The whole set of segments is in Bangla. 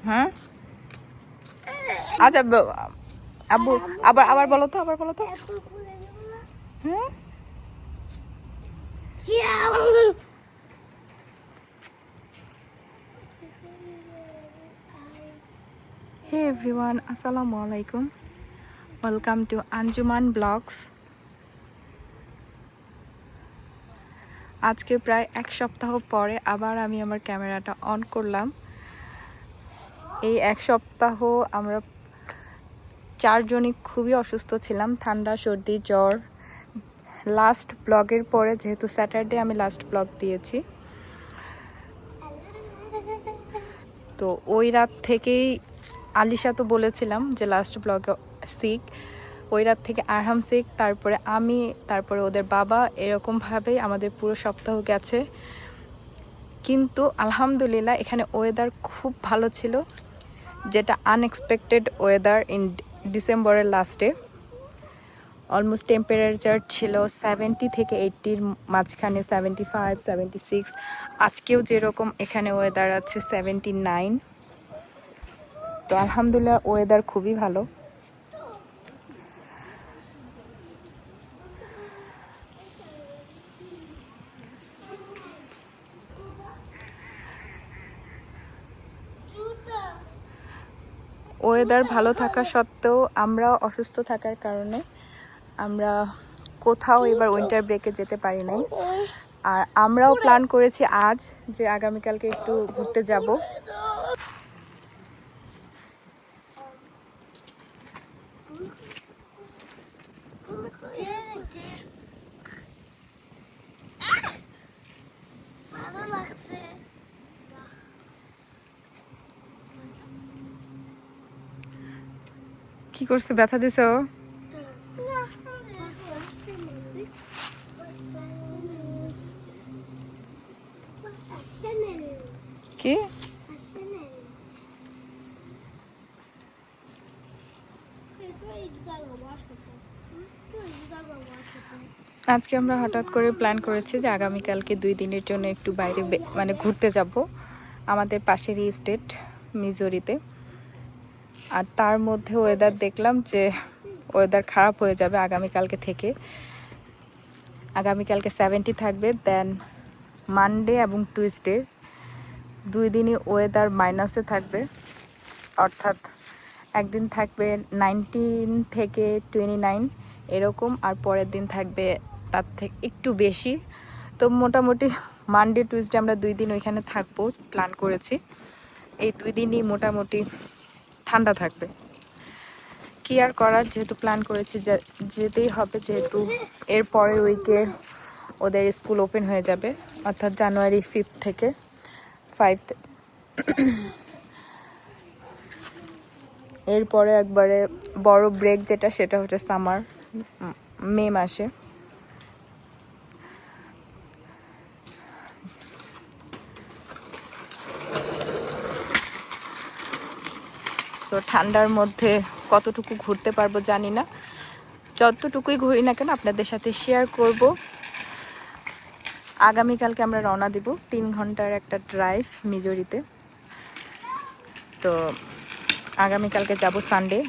হ্যাঁ আচ্ছা আব্বু আবার আবার বলো তো হ্যাঁ হে এভরিওয়ান, আসসালামু আলাইকুম। Welcome to Anjuman blogs. আজকে প্রায় এক সপ্তাহ পরে আবার আমি আমার ক্যামেরাটা অন করলাম। এই এক সপ্তাহ আমরা চারজনই খুবই অসুস্থ ছিলাম, ঠান্ডা, সর্দি, জ্বর। লাস্ট ব্লগের পরে, যেহেতু স্যাটারডে আমি লাস্ট ব্লগ দিয়েছি, তো ওই রাত থেকেই আলিশা তো বলেছিলাম যে লাস্ট ব্লগে সিক, ওই রাত থেকে আরহাম সিক, তারপরে আমি, তারপরে ওদের বাবা, এরকমভাবেই আমাদের পুরো সপ্তাহ গেছে। কিন্তু আলহামদুলিল্লাহ এখানে ওয়েদার খুব ভালো ছিল, যেটা আনএক্সপেক্টেড ওয়েদার ইন ডিসেম্বরের লাস্টে। অলমোস্ট টেম্পারেচার ছিল 70 থেকে 80-র মাঝখানে, 75, 76। আজকেও যেরকম এখানে ওয়েদার আছে 79। তো আলহামদুলিল্লাহ ওয়েদার খুবই ভালো। ওয়েদার ভালো থাকা সত্ত্বেও আমরা অসুস্থ থাকার কারণে আমরা কোথাও এবার উইন্টার ব্রেকে যেতে পারি নাই। আর আমরাও প্ল্যান করেছি আজ যে আগামীকালকে একটু ঘুরতে যাব। কি করছে, ব্যথা দিছো? কি আজকে আমরা হঠাৎ করে প্ল্যান করেছি যে আগামীকালকে 2 দিনের জন্য একটু বাইরে মানে ঘুরতে যাব আমাদের পাশেরই স্টেট মিজোরিতে। আর তার মধ্যে ওয়েদার দেখলাম যে ওয়েদার খারাপ হয়ে যাবে আগামীকালকে থেকে। আগামীকালকে 70 থাকবে, দেন মানডে এবং টুইসডে 2 দিনই ওয়েদার মাইনাসে থাকবে, অর্থাৎ একদিন থাকবে 19 থেকে 29 এরকম, আর পরের দিন থাকবে তার থেকে একটু বেশি। তো মোটামুটি মানডে টুইসডে আমরা 2 দিন ওইখানে থাকবো প্ল্যান করেছি। এই 2 দিনই মোটামুটি ঠান্ডা থাকবে। কি আর করার, যেহেতু প্ল্যান করেছি যেতেই হবে, যেহেতু এর পরের উইকে ওদের স্কুল ওপেন হয়ে যাবে, অর্থাৎ জানুয়ারি 5 থেকে 5। এরপরে একবারে বড় ব্রেক যেটা, সেটা হচ্ছে সামার, মে মাসে। তো ঠান্ডার মধ্যে কতটুকু ঘুরতে পারবো জানি না, যতটুকুই ঘুরি না কেন আপনাদের সাথে শেয়ার করব। আগামীকালকে আমরা রওনা দিব, 3 ঘন্টার একটা ড্রাইভ মিজোরিতে। তো আগামীকালকে যাব সানডে,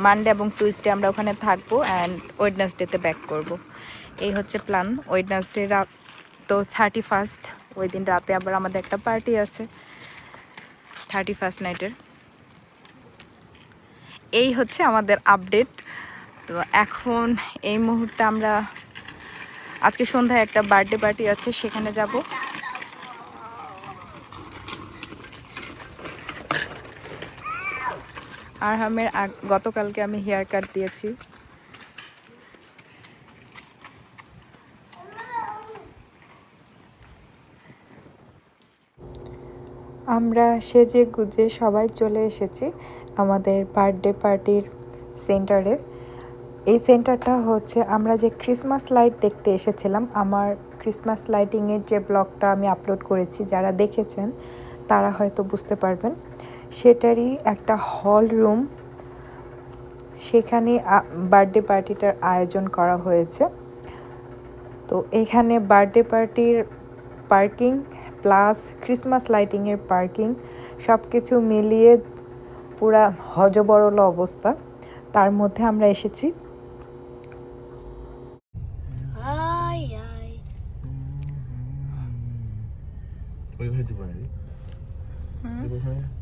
মানডে এবং টুইসডে আমরা ওখানে থাকবো, অ্যান্ড ওয়েডনেসডেতে ব্যাক করব। এই হচ্ছে প্ল্যান। ওয়েডনেসডে রাত তো 31, ওই দিন রাতে আবার আমাদের একটা পার্টি আছে 31st নাইটের। এই হচ্ছে আমাদের আপডেট। তো এখন এই মুহূর্তে আমরা আজকে সন্ধ্যায় একটা বার্থডে পার্টি আছে, সেখানে যাব। আরহামের গতকালকে আমি হেয়ার কাট দিয়েছি। আমরা সেজে গুজে সবাই চলে এসেছি আমাদের বার্থডে পার্টির সেন্টারে। এই সেন্টারটা হচ্ছে, আমরা যে ক্রিসমাস লাইট দেখতে এসেছিলাম, আমার ক্রিসমাস লাইটিংয়ের যে ব্লগটা আমি আপলোড করেছি, যারা দেখেছেন তারা হয়তো বুঝতে পারবেন, সেটারই একটা হল রুম, সেখানে বার্থডে পার্টিটার আয়োজন করা হয়েছে। তো এখানে বার্থডে পার্টির পার্কিং প্লাস ক্রিসমাস লাইটিংয়ের পার্কিং সব কিছু মিলিয়ে পুরা হজবরল অবস্থা। তার মধ্যে আমরা এসেছি।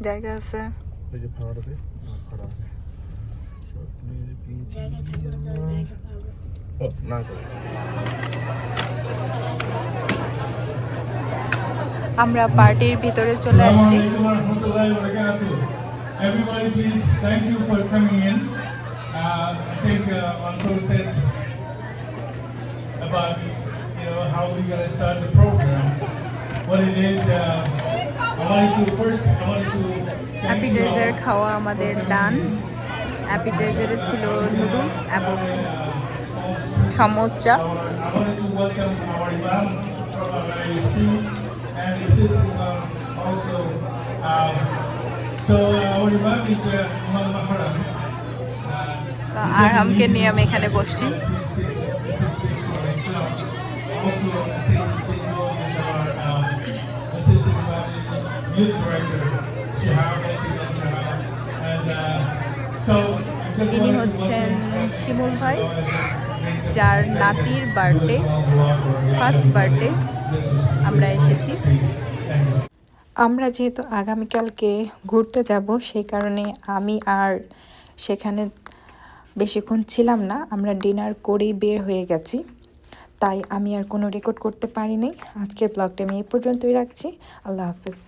জায়গা আছে আমরা পার্টির ভিতরে চলে আসছি। Everybody, please, thank you for coming in. I think Ankur said about how we're gonna start the program. What it is, I wanted to thank you appetiser all. খাওয়া আমাদের ডান। অ্যাপিটাইজারে ছিল নুডলস এবং samosa. I wanted to welcome our Imam from our ISP and his sister also. So our Imam is Imam Mahram. আরহামকে নিয়ে আমি এখানে বসছি। ইনি হচ্ছেন শিমুল ভাই, যার নাতির বার্থডে, ফার্স্ট বার্থডে আমরা এসেছি। আমরা যেহেতু আগামীকালকে ঘুরতে যাব, সেই কারণে আমি আর সেখানে বেশিক্ষণ ছিলাম না। আমরা ডিনার করেই বের হয়ে গেছি, তাই আমি আর কোনো রেকর্ড করতে পারিনি। আজকের ব্লগটা আমি এই পর্যন্তই রাখছি। আল্লাহ হাফেজ।